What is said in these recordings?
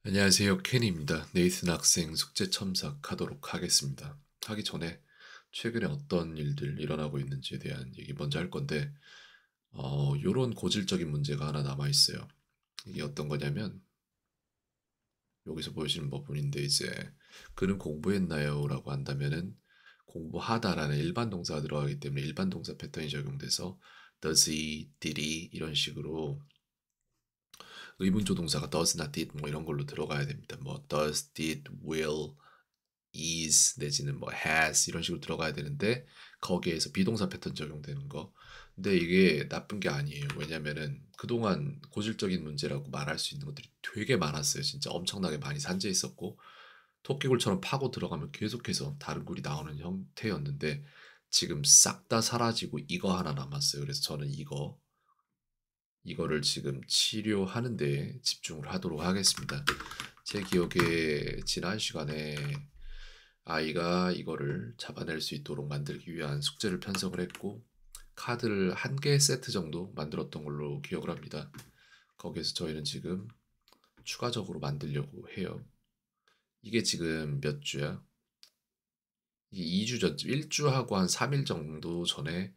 안녕하세요. 켄입니다. 네이슨 학생 숙제 첨삭하도록 하겠습니다. 하기 전에 최근에 어떤 일들 일어나고 있는지에 대한 얘기 먼저 할 건데, 요런 고질적인 문제가 하나 남아 있어요. 이게 어떤 거냐면, 여기서 보여지는 부분인데, 이제, 그는 공부했나요? 라고 한다면은, 공부하다라는 일반 동사가 들어가기 때문에 일반 동사 패턴이 적용돼서, does he, did he, 이런 식으로 의문조 동사가 does not did 뭐 이런 걸로 들어가야 됩니다. 뭐 does, did, will, is 내지는 뭐 has 이런 식으로 들어가야 되는데 거기에서 비동사 패턴 적용되는 거. 근데 이게 나쁜 게 아니에요. 왜냐면은 그동안 고질적인 문제라고 말할 수 있는 것들이 되게 많았어요. 진짜 엄청나게 많이 산재 있었고 토끼굴처럼 파고 들어가면 계속해서 다른 굴이 나오는 형태였는데 지금 싹 다 사라지고 이거 하나 남았어요. 그래서 저는 이거를 지금 치료하는 데 집중을 하도록 하겠습니다. 제 기억에 지난 시간에 아이가 이거를 잡아낼 수 있도록 만들기 위한 숙제를 편성을 했고 카드를 한 개 세트 정도 만들었던 걸로 기억을 합니다. 거기에서 저희는 지금 추가적으로 만들려고 해요. 이게 지금 몇 주야? 이게 2주 전, 1주하고 한 3일 정도 전에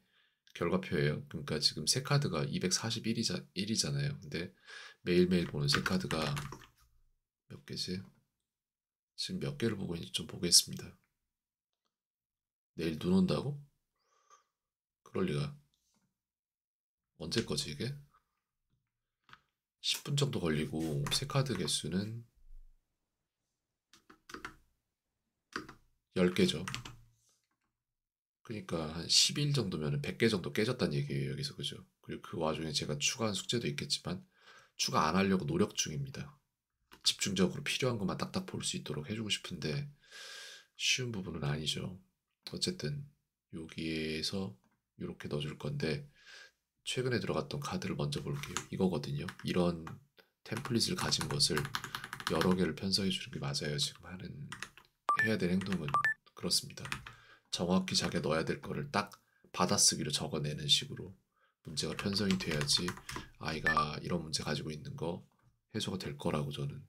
결과표예요. 그러니까 지금 새 카드가 241이잖아요. 근데 매일매일 보는 새 카드가 몇 개지? 지금 몇 개를 보고 있는지 좀 보겠습니다. 내일 눈 온다고? 그럴 리가. 언제 거지 이게? 10분 정도 걸리고 새 카드 개수는 10개죠. 그러니까 한 10일 정도면 100개 정도 깨졌다는 얘기예요, 여기서. 그죠? 그리고 그 와중에 제가 추가한 숙제도 있겠지만 추가 안 하려고 노력 중입니다. 집중적으로 필요한 것만 딱딱 볼 수 있도록 해주고 싶은데 쉬운 부분은 아니죠. 어쨌든 여기에서 이렇게 넣어줄 건데 최근에 들어갔던 카드를 먼저 볼게요. 이거거든요. 이런 템플릿을 가진 것을 여러 개를 편성해 주는 게 맞아요. 지금 해야 될 행동은 그렇습니다. 정확히 자기가 넣어야 될 거를 딱 받아쓰기로 적어내는 식으로 문제가 편성이 돼야지 아이가 이런 문제 가지고 있는 거 해소가 될 거라고 저는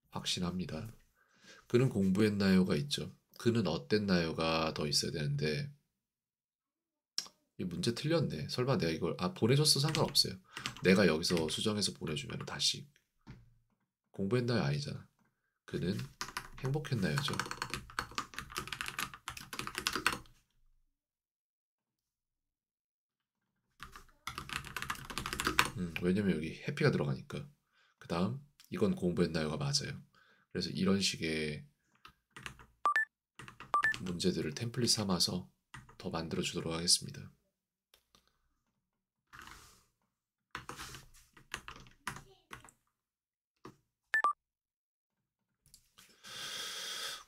확신합니다. 그는 공부했나요가 있죠. 그는 어땠나요가 더 있어야 되는데 이 문제 틀렸네. 설마 내가 이걸 보내줬어 상관없어요. 내가 여기서 수정해서 보내주면 다시 공부했나요 아니잖아. 그는 행복했나요죠. 왜냐면 여기 해피가 들어가니까. 그 다음 이건 공부했나요가 맞아요. 그래서 이런 식의 문제들을 템플릿 삼아서 더 만들어 주도록 하겠습니다.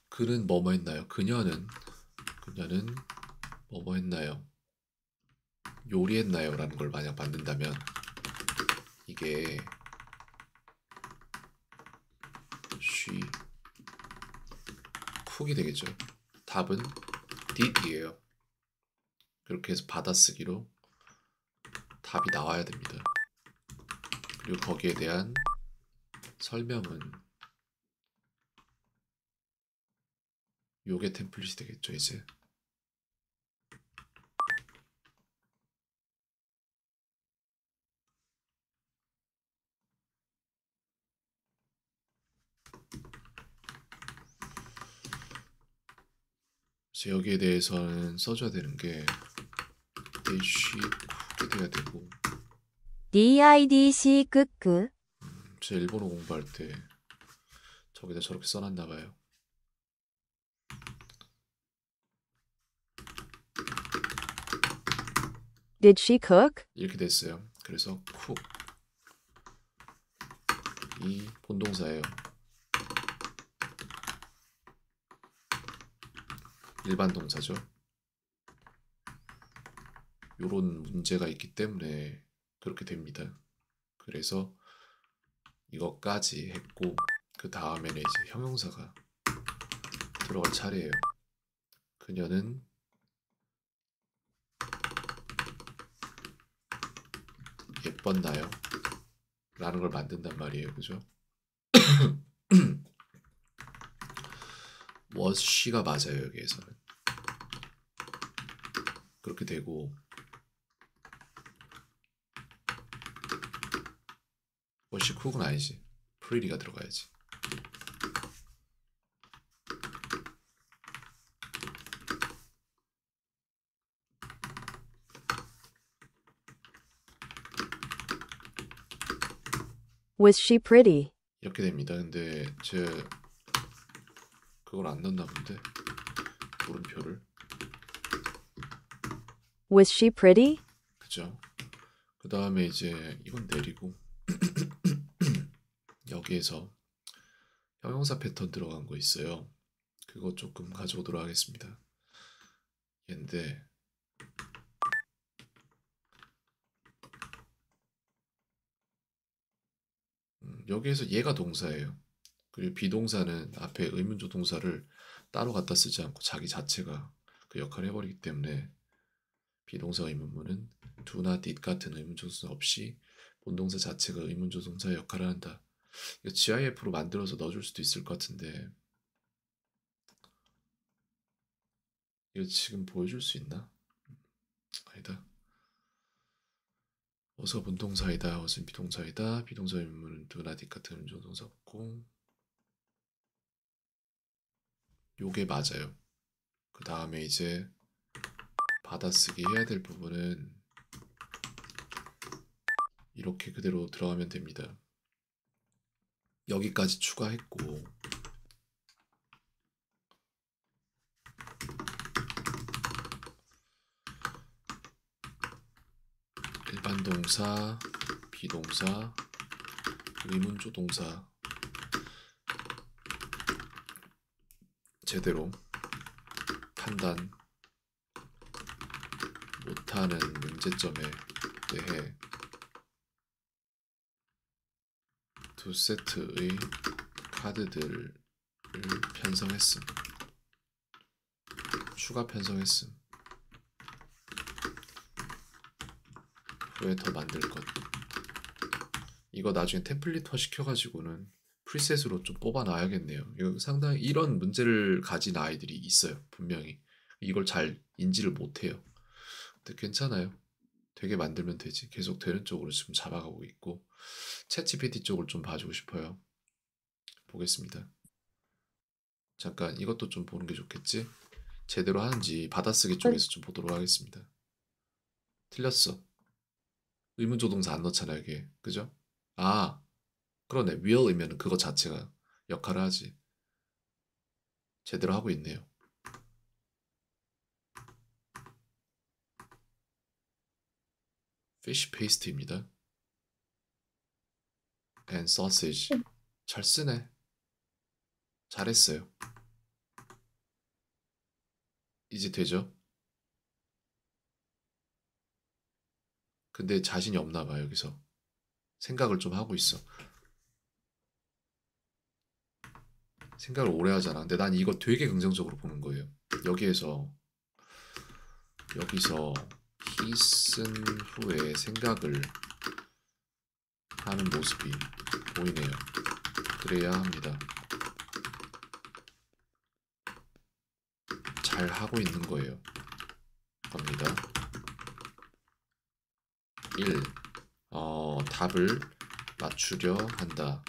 그는 뭐뭐 했나요? 그녀는 뭐뭐 했나요? 요리했나요? 라는 걸 만약 만든다면 이게 she 쿡이 되겠죠. 답은 did이에요. 그렇게 해서 받아쓰기로 답이 나와야 됩니다. 그리고 거기에 대한 설명은 요게 템플릿이 되겠죠, 이제. 그래서 여기에 대해서는 써줘야 되는 게 대쉬 쿡이 돼야 되고 DIDC 크크 제 일본어 공부할 때 저기다 저렇게 써놨나 봐요. Did she cook? 이렇게 됐어요. 그래서 쿡이 본동사예요. 일반 동사죠. 요런 문제가 있기 때문에 그렇게 됩니다. 그래서 이것까지 했고 그 다음에는 이제 형용사가 들어갈 차례예요. 그녀는 예뻤나요? 라는 걸 만든단 말이에요. 그죠? was she가 맞아요. 여기에서는 그렇게 되고 was she cook은 아니지. pretty가 들어가야지. Was she pretty? 이렇게 됩니다. 근데 제 그걸 안 넣나 본데 물음표를. Was she pretty? 그죠? 그 다음에 이제 이건 내리고 여기에서 형용사 패턴 들어간 거 있어요. 그거 조금 가져오도록 하겠습니다. 얘인데 여기에서 얘가 동사예요. 그리고 비동사는 앞에 의문조 동사를 따로 갖다 쓰지 않고 자기 자체가 그 역할을 해버리기 때문에 비동사 의문문은 do나 did 같은 의문조동사 없이 본동사 자체가 의문조동사의 역할을 한다. 이거 GIF로 만들어서 넣어줄 수도 있을 것 같은데 이거 지금 보여줄 수 있나? 아니다. 어서 본동사이다. 어선 비동사이다. 비동사 의문문은 do나 did 같은 의문조동사 없고 요게 맞아요. 그 다음에 이제 받아쓰기 해야 될 부분은 이렇게 그대로 들어가면 됩니다. 여기까지 추가했고 일반 동사, 비동사, 의문조 동사 제대로 판단 못하는 문제점에 대해 두 세트의 카드들을 편성했음. 추가 편성했음. 후에 더 만들 것. 이거 나중에 템플릿화 시켜가지고는 프리셋으로 좀 뽑아놔야겠네요. 이거 상당히 이런 문제를 가진 아이들이 있어요. 분명히. 이걸 잘 인지를 못해요. 근데 괜찮아요. 되게 만들면 되지. 계속 되는 쪽으로 지금 잡아가고 있고 챗GPT 쪽을 좀 봐주고 싶어요. 보겠습니다. 잠깐 이것도 좀 보는 게 좋겠지? 제대로 하는지 받아쓰기 쪽에서 좀 보도록 하겠습니다. 틀렸어. 의문조동사 안 넣잖아 이게. 그죠? 아 그러네. will이면 그거 자체가 역할을 하지. 제대로 하고 있네요. fish paste입니다. and sausage. 잘 쓰네. 잘했어요. 이제 되죠? 근데 자신이 없나 봐 여기서. 생각을 좀 하고 있어. 생각을 오래 하잖아. 근데 난 이거 되게 긍정적으로 보는 거예요. 여기서 he 쓴 후에 생각을 하는 모습이 보이네요. 그래야 합니다. 잘 하고 있는 거예요. 갑니다. 1. 답을 맞추려 한다.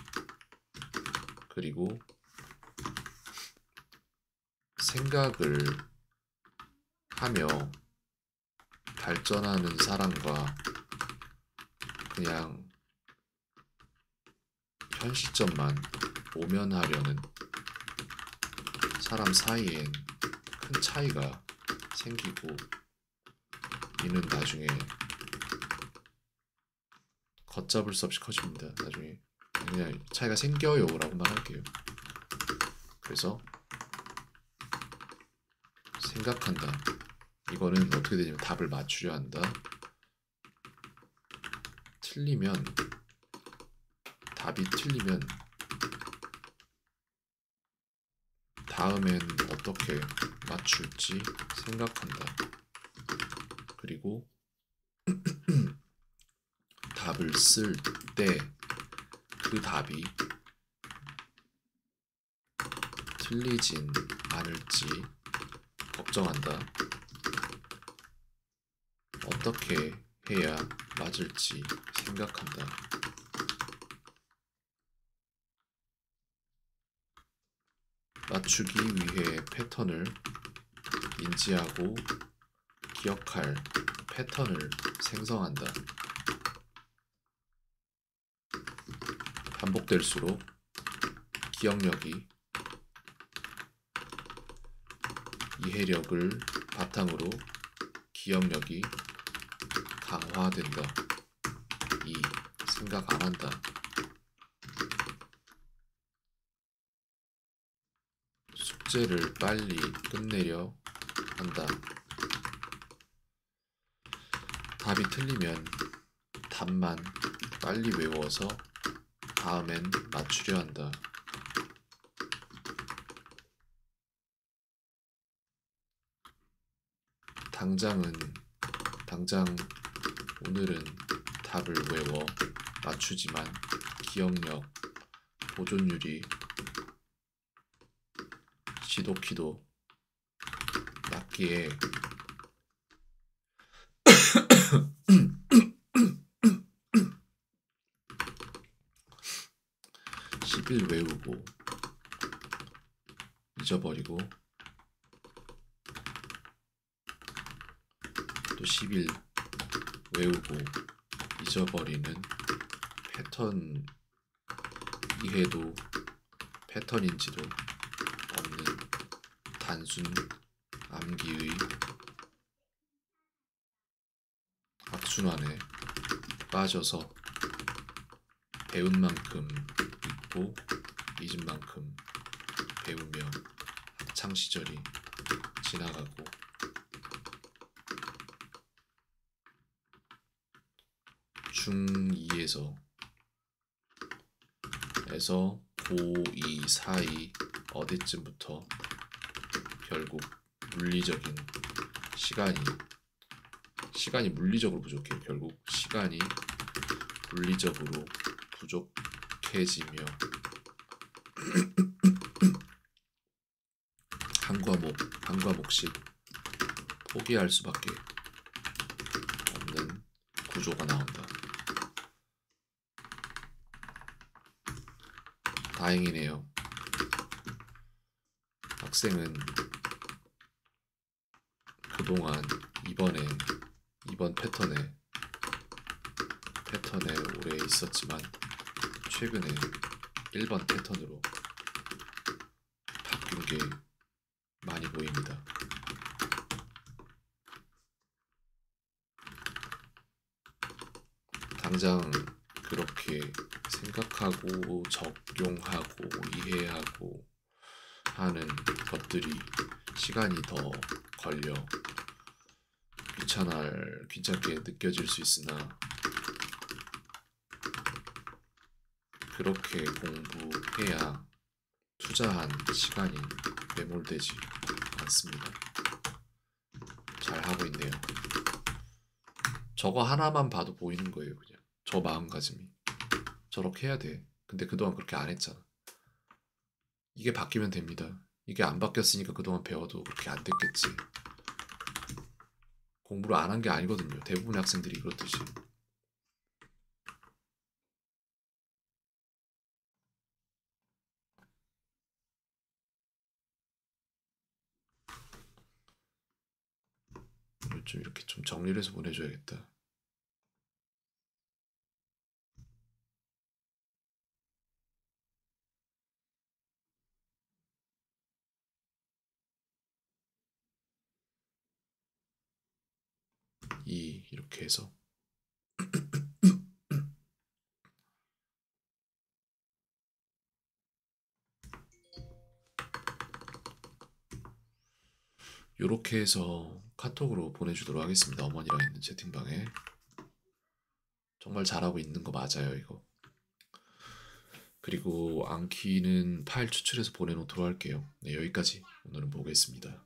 그리고 생각을 하며 발전하는 사람과 그냥 현 시점만 모면하려는 사람 사이엔 큰 차이가 생기고 이는 나중에 걷잡을 수 없이 커집니다. 나중에 그냥 차이가 생겨요 라고만 할게요. 그래서 생각한다. 이거는 어떻게 되냐면 답을 맞추려 한다. 답이 틀리면 다음엔 어떻게 맞출지 생각한다. 그리고 답을 쓸 때 그 답이 틀리진 않을지 걱정한다. 어떻게 해야 맞을지 생각한다. 맞추기 위해 패턴을 인지하고 기억할 패턴을 생성한다. 반복될수록 기억력이 이해력을 바탕으로 기억력이 강화된다. 2. 생각 안 한다. 숙제를 빨리 끝내려 한다. 답이 틀리면 답만 빨리 외워서 다음엔 맞추려 한다. 당장 오늘은 답을 외워 맞추지만 기억력 보존율이 지독히도 낮기에 10일 외우고 잊어버리고 또 10일 외우고 잊어버리는 패턴 이해도 패턴인지도 없는 단순 암기의 악순환에 빠져서 배운 만큼 잊고 잊은 만큼 배우며 학창시절이 지나가고 중2에서 고2 사이 어디쯤부터 결국 물리적인 시간이 물리적으로 부족해요. 결국 시간이 물리적으로 부족해지며 한 과목씩 포기할 수밖에 없는 구조가 나온다. 다행이네요. 학생은 그동안 이번 패턴에 오래 있었지만 최근에 1번 패턴으로 바뀐 게 많이 보입니다. 당장 그렇게 생각하고 적용하고 이해하고 하는 것들이 시간이 더 걸려 귀찮게 느껴질 수 있으나 그렇게 공부해야 투자한 시간이 매몰되지 않습니다. 잘하고 있네요. 저거 하나만 봐도 보이는 거예요. 그냥 저 마음가짐이 저렇게 해야 돼. 근데 그동안 그렇게 안 했잖아. 이게 바뀌면 됩니다. 이게 안 바뀌었으니까 그동안 배워도 그렇게 안 됐겠지. 공부를 안 한 게 아니거든요. 대부분의 학생들이 그렇듯이. 좀 이렇게 좀 정리를 해서 보내줘야겠다. 이렇게 해서 이렇게 해서 카톡으로 보내주도록 하겠습니다. 어머니랑 있는 채팅방에. 정말 잘하고 있는 거 맞아요, 이거. 그리고 암키는 파일 추출해서 보내놓도록 할게요. 네, 여기까지 오늘은 보겠습니다.